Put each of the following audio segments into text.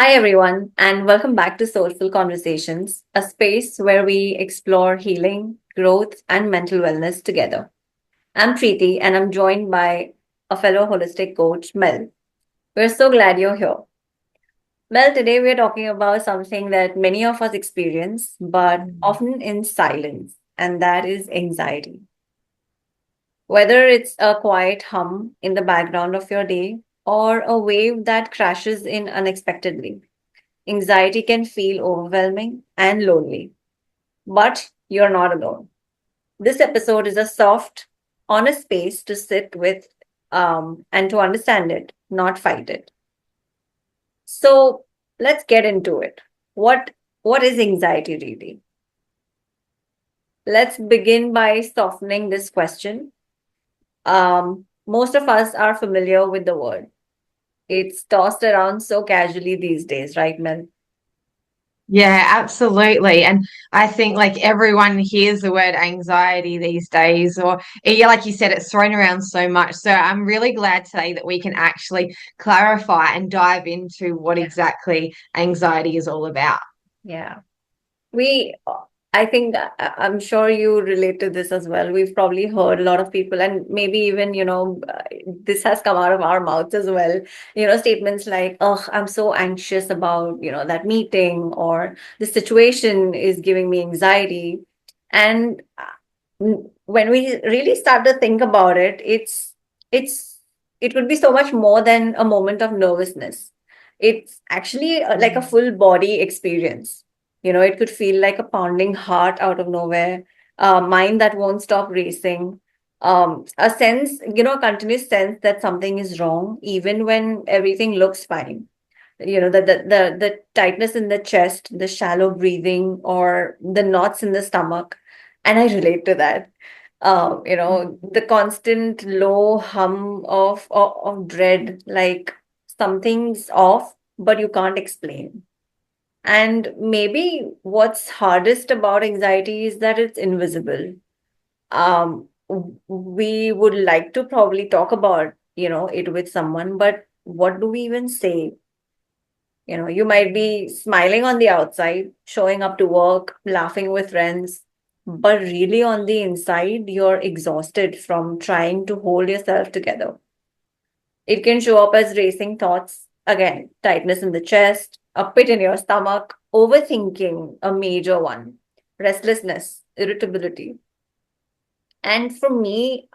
Hi, everyone, and welcome back to Soulful Conversations, a space where we explore healing, growth, and mental wellness together. I'm Priti, and I'm joined by a fellow holistic coach, Mel. We're so glad you're here. Mel, today we're talking about something that many of us experience, but Mm. often in silence, and that is anxiety. Whether it's a quiet hum in the background of your day or a wave that crashes in unexpectedly. Anxiety can feel overwhelming and lonely, but you're not alone. This episode is a soft, honest space to sit with and to understand it, not fight it. So let's get into it. What is anxiety really? Let's begin by softening this question. Most of us are familiar with the word. It's tossed around so casually these days, right, Mel? Yeah, absolutely. And I think like everyone hears the word anxiety these days, or yeah, like you said, it's thrown around so much. So I'm really glad today that we can actually clarify and dive into what exactly anxiety is all about. Yeah. We, I think, I'm sure you relate to this as well. We've probably heard a lot of people, and maybe even, this has come out of our mouths as well. Statements like, oh, I'm so anxious about, that meeting, or the situation is giving me anxiety. And when we really start to think about it, it's, it would be so much more than a moment of nervousness. It's actually like a Mm. full body experience. It could feel like a pounding heart out of nowhere, a mind that won't stop racing, a sense, a continuous sense that something is wrong, even when everything looks fine. The tightness in the chest, the shallow breathing, or the knots in the stomach. And I relate to that. The constant low hum of dread, like something's off, but you can't explain. And maybe what's hardest about anxiety is that it's invisible. We would like to probably talk about, it with someone, but what do we even say? You might be smiling on the outside, showing up to work, laughing with friends, but really on the inside, you're exhausted from trying to hold yourself together. It can show up as racing thoughts, again, tightness in the chest, a pit in your stomach, overthinking, a major one, restlessness, irritability. And for me,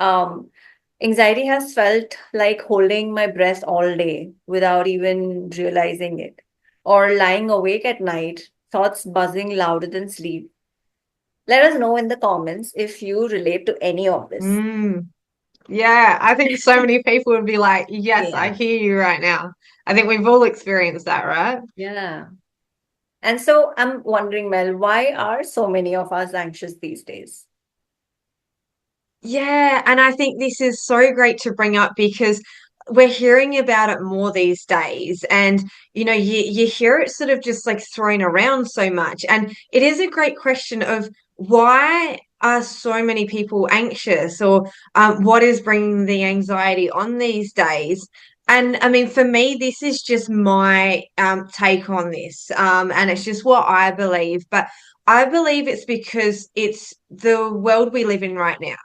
anxiety has felt like holding my breath all day without even realizing it, or lying awake at night, thoughts buzzing louder than sleep. Let us know in the comments if you relate to any of this. Mm. Yeah, I think so many people would be like, yes, I Yeah. hear you right now. I think we've all experienced that, right? Yeah. And so I'm wondering, Mel, why are so many of us anxious these days? Yeah, and I think this is so great to bring up because we're hearing about it more these days. And, you hear it sort of just like thrown around so much. And it is a great question of why are so many people anxious or what is bringing the anxiety on these days? And I mean, for me, this is just my take on this. And it's just what I believe. But I believe it's because it's the world we live in right now.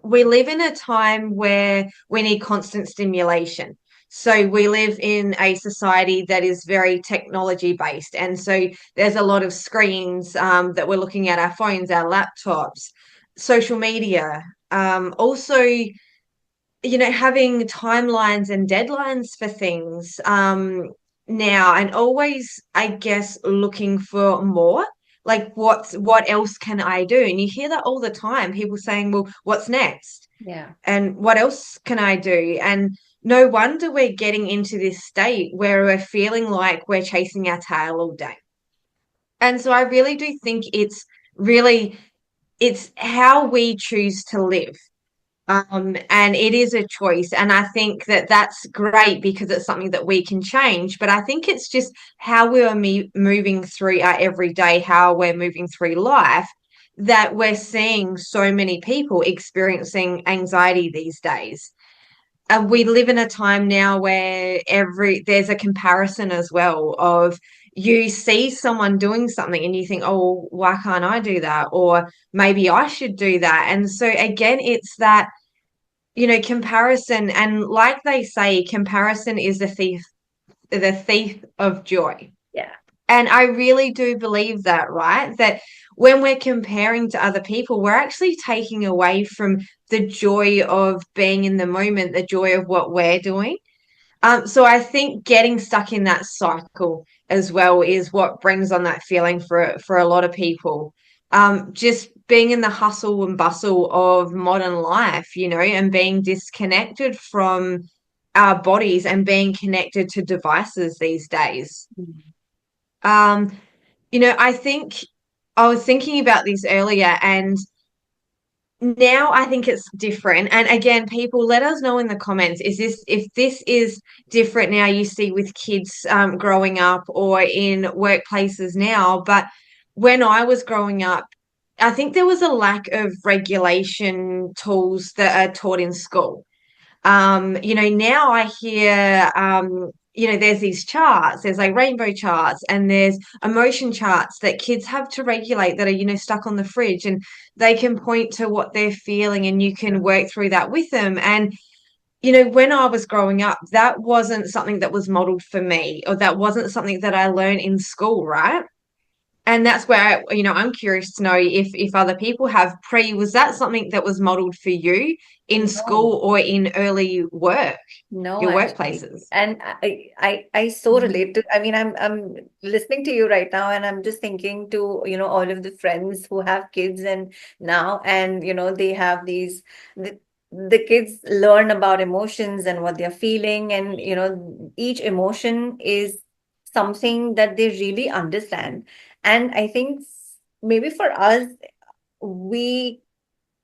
We live in a time where we need constant stimulation. So we live in a society that is very technology based. And so there's a lot of screens that we're looking at, our phones, our laptops, social media. Also, having timelines and deadlines for things now, and always, I guess, looking for more. Like, what else can I do? And you hear that all the time. People saying, "Well, what's next?" Yeah. And what else can I do? And no wonder we're getting into this state where we're feeling like we're chasing our tail all day. And so I really do think really it's how we choose to live. And it is a choice. And I think that that's great because it's something that we can change. But I think it's just how we are moving through our everyday, how we're moving through life, that we're seeing so many people experiencing anxiety these days. we live in a time now where there's a comparison as well of you see someone doing something and you think, oh, why can't I do that? Or maybe I should do that. And so again, it's that, comparison. And like they say, comparison is the thief of joy. Yeah. And I really do believe that, right? That when we're comparing to other people, we're actually taking away from the joy of being in the moment, the joy of what we're doing. So I think getting stuck in that cycle as well is what brings on that feeling for a lot of people. Just being in the hustle and bustle of modern life, and being disconnected from our bodies and being connected to devices these days. Mhm. Um, I think I was thinking about this earlier, and now I think it's different. And again, people, let us know in the comments, if this is different now you see with kids growing up or in workplaces now. But when I was growing up, I think there was a lack of regulation tools that are taught in school. Now I hear, there's these charts, there's like rainbow charts, and there's emotion charts that kids have to regulate that are, stuck on the fridge, and they can point to what they're feeling and you can work through that with them. And, when I was growing up, that wasn't something that was modeled for me, or that wasn't something that I learned in school, right? And that's where, I'm curious to know if other people have. Was that something that was modeled for you in No. school or in early work, No, your actually. workplaces? And I so relate to, I mean, I'm listening to you right now and I'm just thinking to, all of the friends who have kids and now, and, they have the kids learn about emotions and what they're feeling. And, each emotion is something that they really understand. And I think maybe for us, we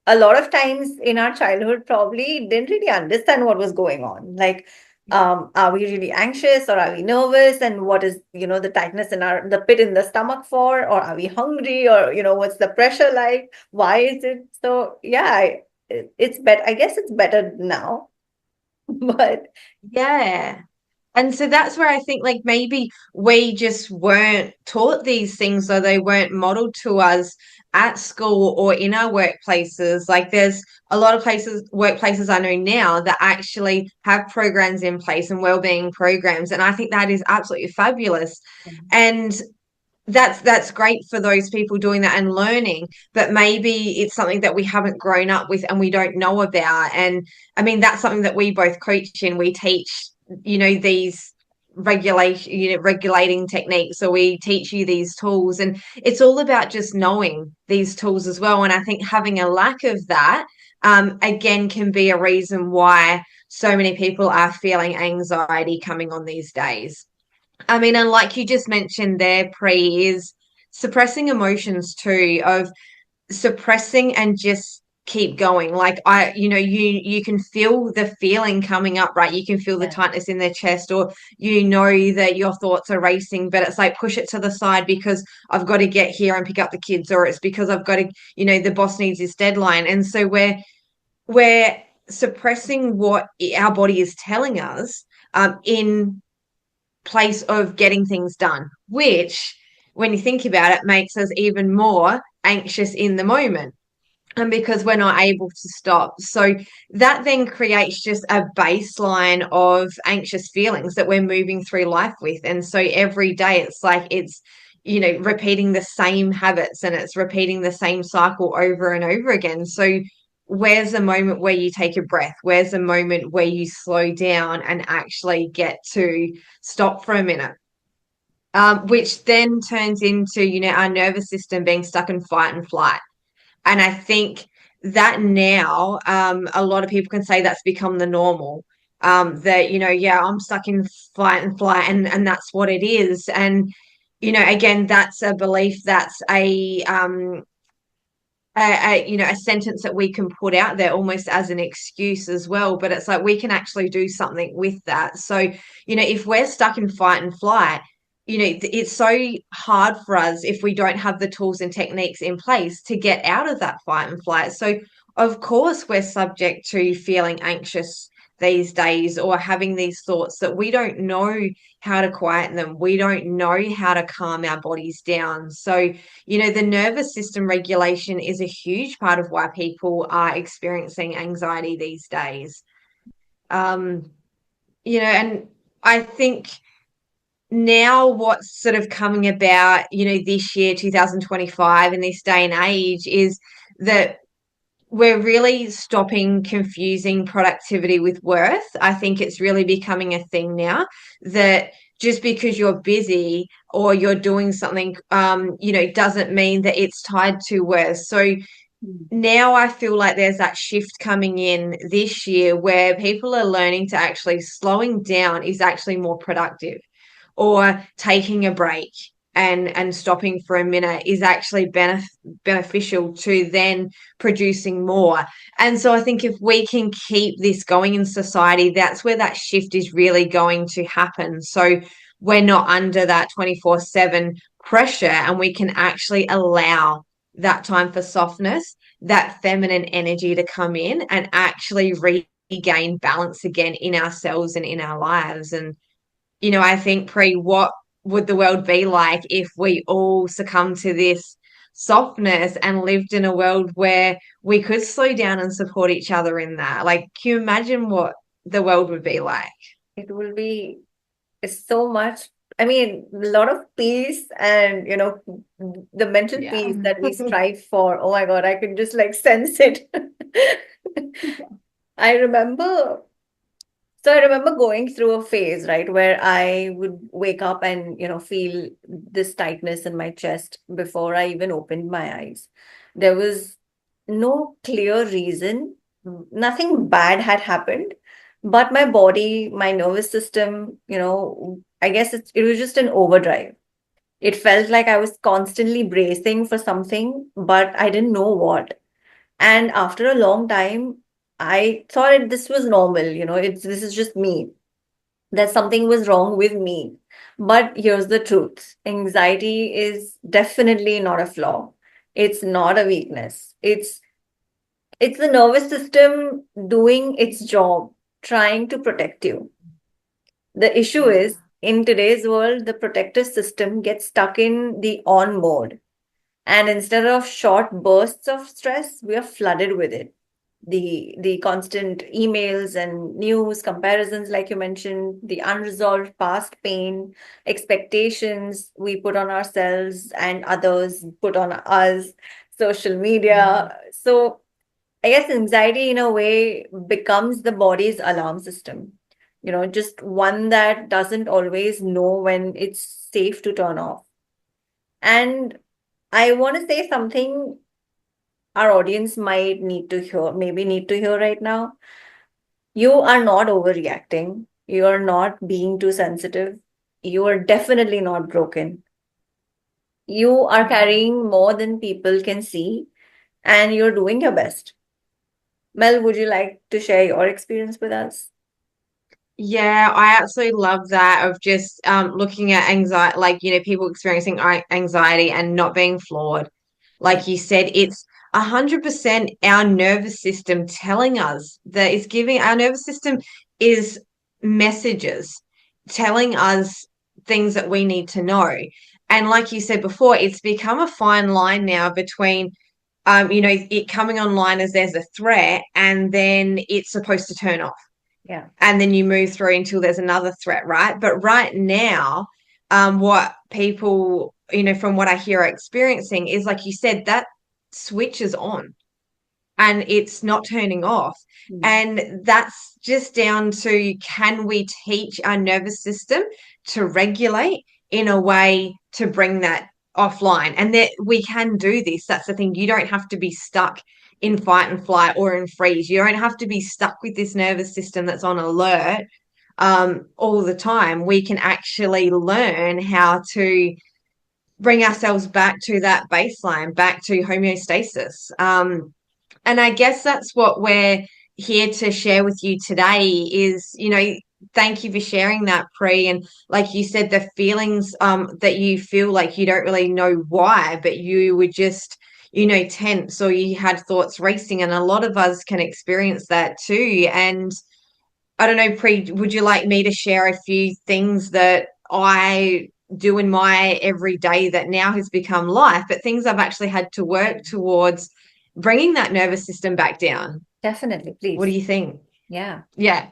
a lot of times in our childhood probably didn't really understand what was going on. Like, are we really anxious or are we nervous? And what is, the tightness in the pit in the stomach for? Or are we hungry? Or, what's the pressure like? Why is it? So, yeah, it's better. I guess it's better now. But Yeah. And so that's where I think like maybe we just weren't taught these things, or they weren't modeled to us at school or in our workplaces. Like there's a lot of workplaces I know now that actually have programs in place and well-being programs. And I think that is absolutely fabulous. And that's great for those people doing that and learning, but maybe it's something that we haven't grown up with and we don't know about. And I mean, that's something that we both coach in. We teach, these regulating techniques. So we teach you these tools, and it's all about just knowing these tools as well. And I think having a lack of that, again, can be a reason why so many people are feeling anxiety coming on these days. I mean, and like you just mentioned there, Pre, is suppressing emotions too, of suppressing and just keep going. Like you can feel the feeling coming up, right? You can feel the yeah, tightness in their chest, or that your thoughts are racing, but it's like push it to the side because I've got to get here and pick up the kids, or it's because I've got to, the boss needs this deadline. And so we're suppressing what our body is telling us in place of getting things done, which, when you think about it, makes us even more anxious in the moment. And because we're not able to stop. So that then creates just a baseline of anxious feelings that we're moving through life with. And so every day it's like repeating the same habits and it's repeating the same cycle over and over again. So where's the moment where you take a breath? Where's the moment where you slow down and actually get to stop for a minute? Which then turns into, our nervous system being stuck in fight and flight. And I think that now, a lot of people can say that's become the normal. That, yeah, I'm stuck in fight and flight, and that's what it is. And, again, that's a belief, that's a sentence that we can put out there almost as an excuse as well. But it's like we can actually do something with that. So, if we're stuck in fight and flight, it's so hard for us if we don't have the tools and techniques in place to get out of that fight and flight. So, of course, we're subject to feeling anxious these days, or having these thoughts that we don't know how to quieten them. We don't know how to calm our bodies down. So, the nervous system regulation is a huge part of why people are experiencing anxiety these days. Um, and I think now what's sort of coming about, this year, 2025, in this day and age, is that we're really stopping confusing productivity with worth. I think it's really becoming a thing now that just because you're busy or you're doing something, doesn't mean that it's tied to worth. So now I feel like there's that shift coming in this year where people are learning to actually slowing down is actually more productive, or taking a break and stopping for a minute is actually beneficial to then producing more. And so I think if we can keep this going in society, that's where that shift is really going to happen. So we're not under that 24/7 pressure, and we can actually allow that time for softness, that feminine energy to come in and actually regain balance again in ourselves and in our lives. And I think, Pre, what would the world be like if we all succumbed to this softness and lived in a world where we could slow down and support each other in that? Like, can you imagine what the world would be like? It will be so much. I mean, a lot of peace and, the mental Yeah. peace that we strive for. Oh my God, I could just like sense it. I remember So I remember going through a phase, right, where I would wake up and, feel this tightness in my chest before I even opened my eyes. There was no clear reason. Nothing bad had happened, but my body, my nervous system, I guess it was just an overdrive. It felt like I was constantly bracing for something, but I didn't know what. And after a long time, I thought this was normal, this is just me, that something was wrong with me. But here's the truth. Anxiety is definitely not a flaw. It's not a weakness. It's the nervous system doing its job, trying to protect you. The issue Yeah. is in today's world, the protective system gets stuck in the on mode. And instead of short bursts of stress, we are flooded with it. The constant emails and news comparisons, like you mentioned, the unresolved past pain, expectations we put on ourselves and others put on us, social Mm. media. So I guess anxiety in a way becomes the body's alarm system. Just one that doesn't always know when it's safe to turn off. And I want to say something our audience might need to hear, maybe need to hear right now. You are not overreacting. You are not being too sensitive. You are definitely not broken. You are Mm. carrying more than people can see, and you're doing your best. Mel, would you like to share your experience with us? Yeah, I absolutely love that of just looking at anxiety, like, people experiencing anxiety and not being flawed. Yeah. Like you said, it's 100% our nervous system telling us that it's giving our nervous system is messages telling us things that we need to know. And like you said before, it's become a fine line now between it coming online as there's a threat and then it's supposed to turn off, Yeah. and then you move through until there's another threat, right? But right now, what people, from what I hear are experiencing is, like you said, that switch is on and it's not turning off. Mm. And that's just down to, can we teach our nervous system to regulate in a way to bring that offline? And that we can do this. That's the thing. You don't have to be stuck in fight and flight or in freeze. You don't have to be stuck with this nervous system that's on alert all the time. We can actually learn how to bring ourselves back to that baseline, back to homeostasis. And I guess that's what we're here to share with you today is, thank you for sharing that, Pre. And like you said, the feelings that you feel like you don't really know why, but you were just, tense, or you had thoughts racing. And a lot of us can experience that too. And I don't know, Pre, would you like me to share a few things that I do in my everyday that now has become life, but things I've actually had to work towards bringing that nervous system back down? Definitely, What do please. you think? Yeah. Yeah.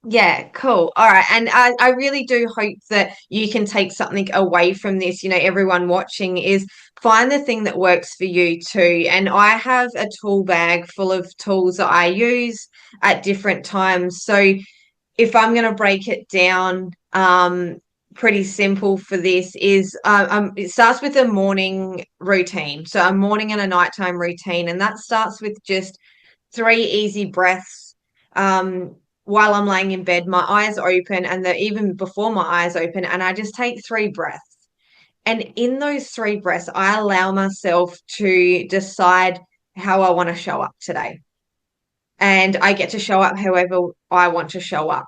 Yeah, cool. All right. And I really do hope that you can take something away from this. You know, everyone watching is find the thing that works for you too. And I have a tool bag full of tools that I use at different times. So if I'm going to break it down, pretty simple for this is it starts with a morning routine. So a morning and a nighttime routine. And that starts with just three easy breaths while I'm laying in bed, my eyes open, and even before my eyes open, and I just take three breaths. And in those three breaths, I allow myself to decide how I want to show up today. And I get to show up however I want to show up.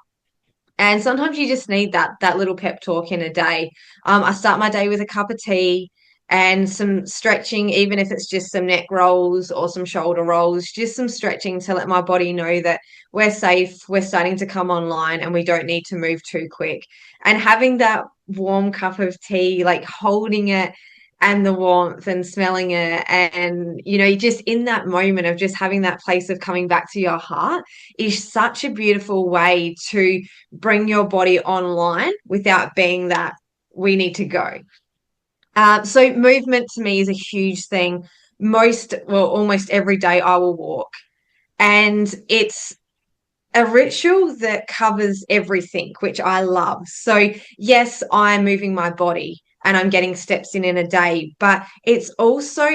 And sometimes you just need that little pep talk in a day. I start my day with a cup of tea and some stretching, even if it's just some neck rolls or some shoulder rolls, just some stretching to let my body know that we're safe, we're starting to come online, and we don't need to move too quick. And having that warm cup of tea, like holding it and the warmth and smelling it, and just in that moment of just having that place of coming back to your heart is such a beautiful way to bring your body online without being that we need to go. So movement to me is a huge thing. Almost every day I will walk, and it's a ritual that covers everything, which I love. So, yes, I'm moving my body and I'm getting steps in a day, but it's also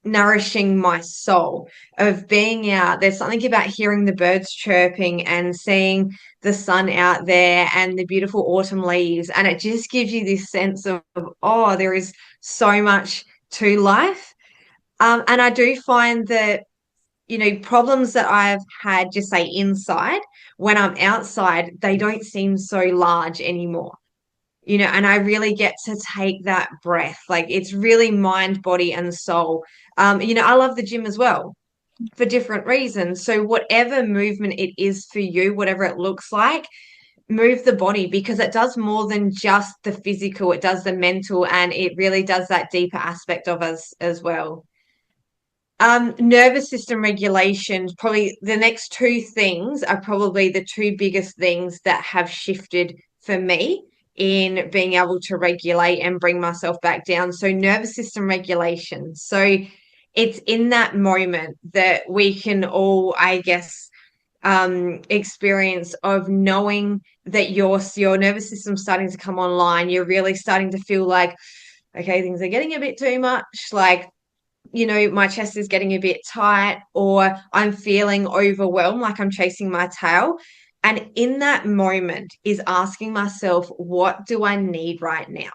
nourishing my soul of being out. There's something about hearing the birds chirping and seeing the sun out there and the beautiful autumn leaves. And it just gives you this sense of, oh, there is so much to life. And I do find that problems that I've had, just say inside, when I'm outside, they don't seem so large anymore. And I really get to take that breath. Like it's really mind, body, and soul. I love the gym as well for different reasons. So whatever movement it is for you, whatever it looks like, move the body because it does more than just the physical, it does the mental, and it really does that deeper aspect of us as well. Nervous system regulation, probably the next two things are probably the two biggest things that have shifted for me in being able to regulate and bring myself back down. So, nervous system regulation. So, it's in that moment that we can all, I guess, experience of knowing that your nervous system's starting to come online. You're really starting to feel like, okay, things are getting a bit too much. Like my chest is getting a bit tight, or I'm feeling overwhelmed, like I'm chasing my tail. And in that moment is asking myself, what do I need right now?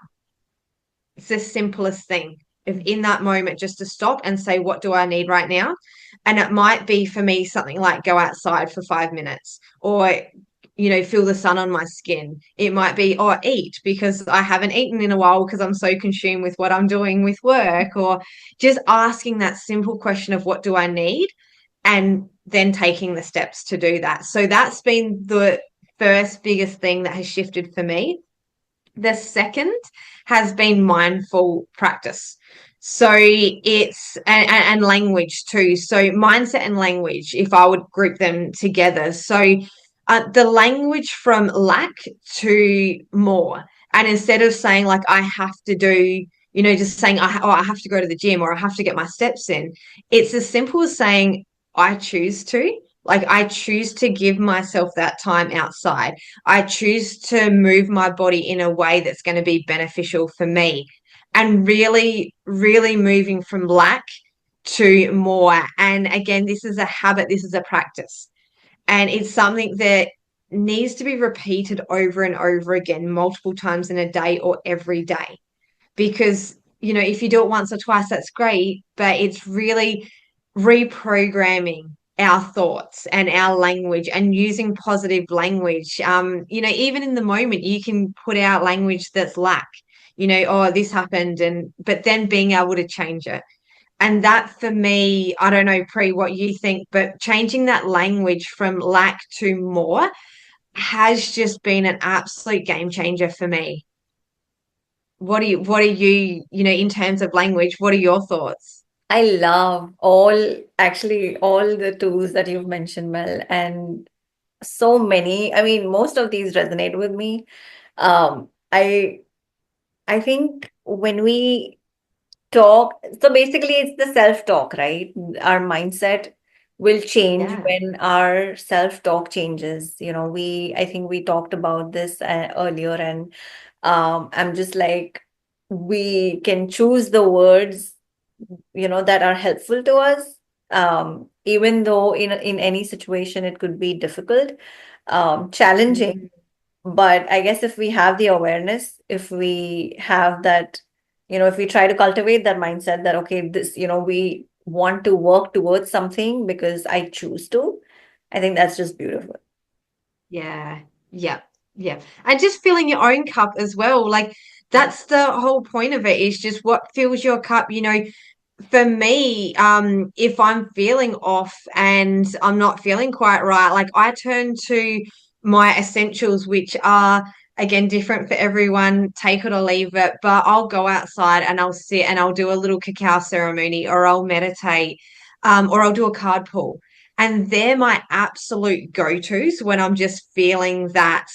It's the simplest thing. If in that moment, just to stop and say, what do I need right now? And it might be for me something like go outside for 5 minutes or feel the sun on my skin. It might be, or eat because I haven't eaten in a while because I'm so consumed with what I'm doing with work, or just asking that simple question of what do I need? And then taking the steps to do that. So that's been the first biggest thing that has shifted for me. The second has been mindful practice. So and language too. So mindset and language, if I would group them together. So the language from lack to more. And instead of saying like I have to do, just saying I have to go to the gym or I have to get my steps in, it's as simple as saying I choose to. Like I choose to give myself that time outside. I choose to move my body in a way that's going to be beneficial for me. And really, really moving from lack to more. And again, this is a habit, this is a practice. And it's something that needs to be repeated over and over again, multiple times in a day or every day. Because, if you do it once or twice, that's great, but it's really reprogramming our thoughts and our language and using positive language. Even in the moment, you can put out language that's lack, oh, this happened, but then being able to change it. And that for me, I don't know, Pri, what you think, but changing that language from lack to more, has just been an absolute game changer for me. What are you, in terms of language, what are your thoughts? I love all the tools that you've mentioned, Mel, and so many. I mean, most of these resonate with me. Um, I I think when we talk, so basically it's the self-talk, right? Our mindset will change Yeah. when our self-talk changes. I think we talked about this earlier, and I'm just like, we can choose the words, that are helpful to us, even though in any situation it could be difficult, challenging. Mm. But I guess if we have the awareness, if we have that, if we try to cultivate that mindset that, okay, this, we want to work towards something because I choose to, I think that's just beautiful. Yeah, yeah, yeah. And just filling your own cup as well. Like Yeah. that's the whole point of it, is just what fills your cup. For me, if I'm feeling off and I'm not feeling quite right, like I turn to my essentials, which are again different for everyone, take it or leave it. But I'll go outside and I'll sit and I'll do a little cacao ceremony, or I'll meditate, or I'll do a card pull. And they're my absolute go-tos when I'm just feeling that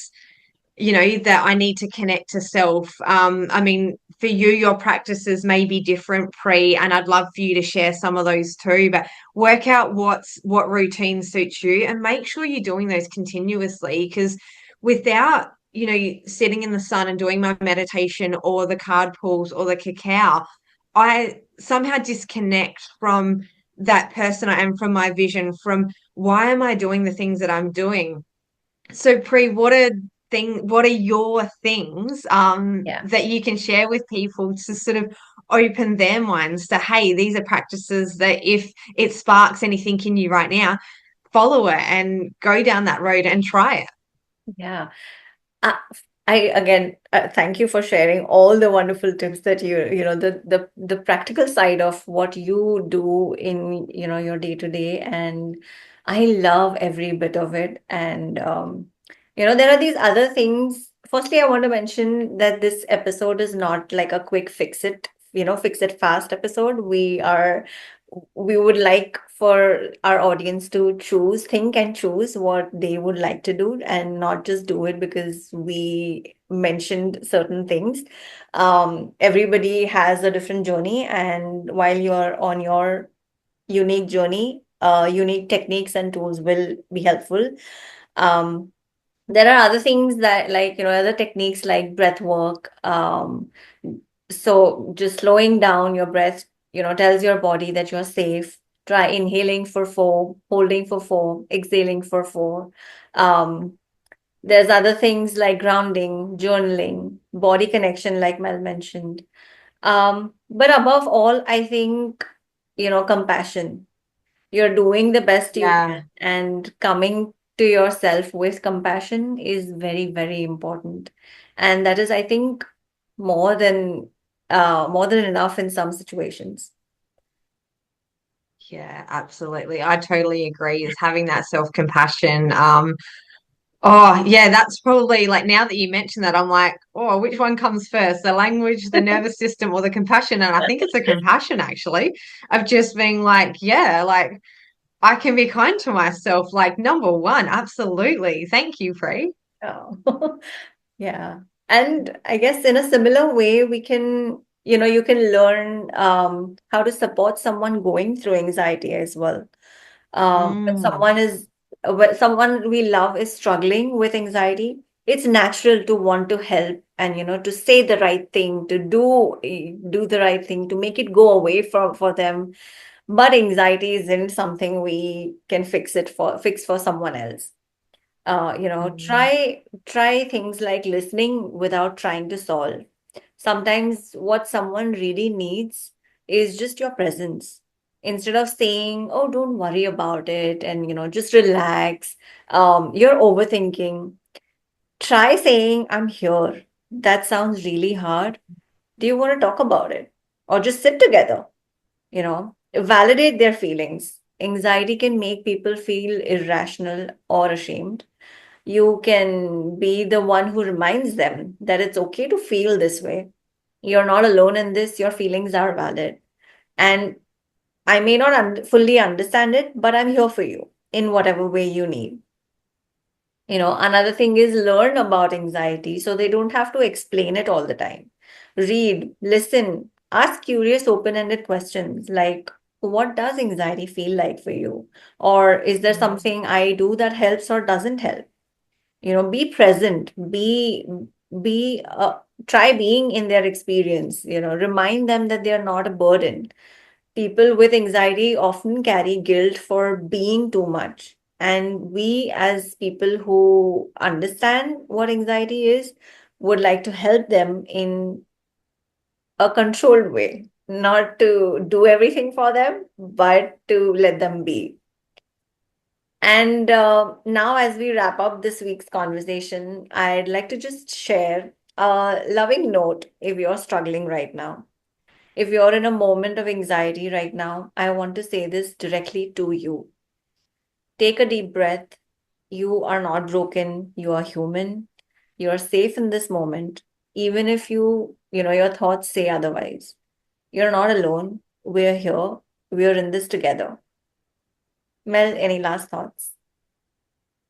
I need to connect to self. I mean, for you, your practices may be different, Pre, and I'd love for you to share some of those too. But work out what routine suits you, and make sure you're doing those continuously. Because without sitting in the sun and doing my meditation or the card pulls or the cacao, I somehow disconnect from that person I am, from my vision, from why am I doing the things that I'm doing. So, Pre, what are your things Yeah. that you can share with people to sort of open their minds to, hey, these are practices that if it sparks anything in you right now, follow it and go down that road and try it. Yeah. Uh, I again thank you for sharing all the wonderful tips that the practical side of what you do in your day to day, and I love every bit of it. And there are these other things. Firstly, I want to mention that this episode is not like a quick fix it fast episode. We would like for our audience to think and choose what they would like to do, and not just do it because we mentioned certain things. Everybody has a different journey, and while you're on your unique journey, unique techniques and tools will be helpful. Um, there are other things that, like, other techniques like breath work. So just slowing down your breath, tells your body that you're safe. Try inhaling for 4, holding for 4, exhaling for 4. Um, there's other things like grounding, journaling, body connection, like Mel mentioned. But above all, I think, compassion. You're doing the best you can, Yeah. and coming to yourself with compassion is very, very important. And that is, I think, more than more than enough in some situations. Yeah, absolutely. I totally agree. Is having that self-compassion. Oh, yeah, that's probably like, now that you mention that, I'm like, oh, which one comes first? The language, the nervous system, or the compassion? And I think it's the compassion actually, of just being like, yeah, like I can be kind to myself. Like number one, absolutely. Thank you, Free. Oh. Yeah. And I guess in a similar way, you can learn how to support someone going through anxiety as well. Mm, When someone we love is struggling with anxiety, it's natural to want to help, and to say the right thing, to do the right thing, to make it go away for them. But anxiety isn't something we can fix for someone else. mm, Try things like listening without trying to solve. Sometimes what someone really needs is just your presence. Instead of saying, "Oh, don't worry about it," and just relax. You're overthinking. Try saying, "I'm here. That sounds really hard. Do you want to talk about it?" Or just sit together. Validate their feelings. Anxiety can make people feel irrational or ashamed. You can be the one who reminds them that it's okay to feel this way. You're not alone in this, your feelings are valid. And I may not fully understand it, but I'm here for you in whatever way you need. Another thing is learn about anxiety so they don't have to explain it all the time. Read, listen, ask curious, open ended questions like, what does anxiety feel like for you? Or is there something I do that helps or doesn't help? Be present, try being in their experience, remind them that they are not a burden. People with anxiety often carry guilt for being too much. And we, as people who understand what anxiety is, would like to help them in a controlled way, not to do everything for them, but to let them be. And now, as we wrap up this week's conversation, I'd like to just share a loving note if you're struggling right now. If you're in a moment of anxiety right now, I want to say this directly to you. Take a deep breath. You are not broken. You are human. You are safe in this moment, even if your thoughts say otherwise. You're not alone. We're here. We're in this together. Mel, any last thoughts?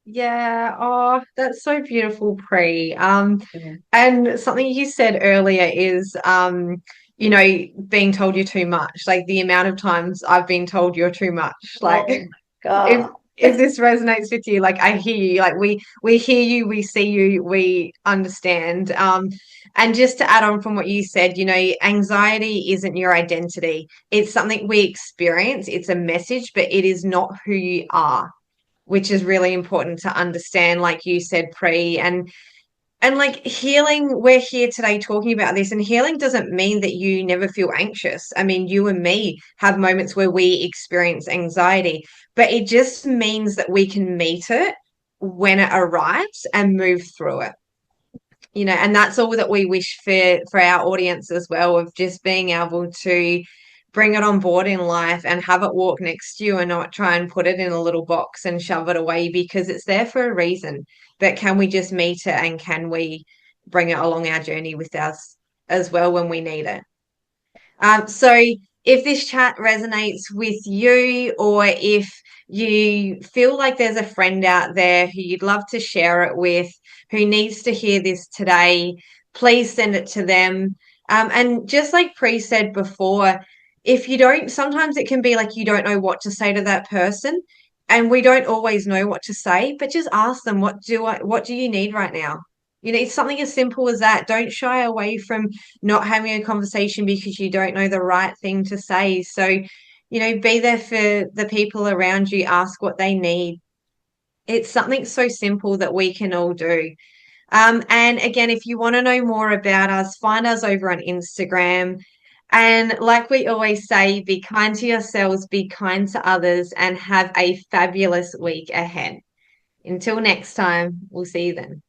Yeah, oh, that's so beautiful, Pri. Mhm. And something you said earlier is, being told you're too much. Like the amount of times I've been told you're too much. Like Oh my if God. if this resonates with you, like I hear you, like we hear you, we see you, we understand. And just to add on from what you said, anxiety isn't your identity. It's something we experience. It's a message, but it is not who you are, which is really important to understand, like you said, Pre. And like healing, we're here today talking about this, and healing doesn't mean that you never feel anxious. I mean, you and me have moments where we experience anxiety, but it just means that we can meet it when it arrives and move through it. And that's all that we wish for our audience as well, of just being able to bring it on board in life and have it walk next to you and not try and put it in a little box and shove it away because it's there for a reason. But can we just meet it, and can we bring it along our journey with us as well when we need it? So if this chat resonates with you, or if you feel like there's a friend out there who you'd love to share it with, who needs to hear this today, please send it to them. And just like Pre said before, if you don't, sometimes it can be like you don't know what to say to that person. And we don't always know what to say, but just ask them, what do you need right now? It's something as simple as that. Don't shy away from not having a conversation because you don't know the right thing to say. So, be there for the people around you, ask what they need. It's something so simple that we can all do. And again, if you want to know more about us, find us over on Instagram. And like we always say, be kind to yourselves, be kind to others, and have a fabulous week ahead. Until next time, we'll see you then.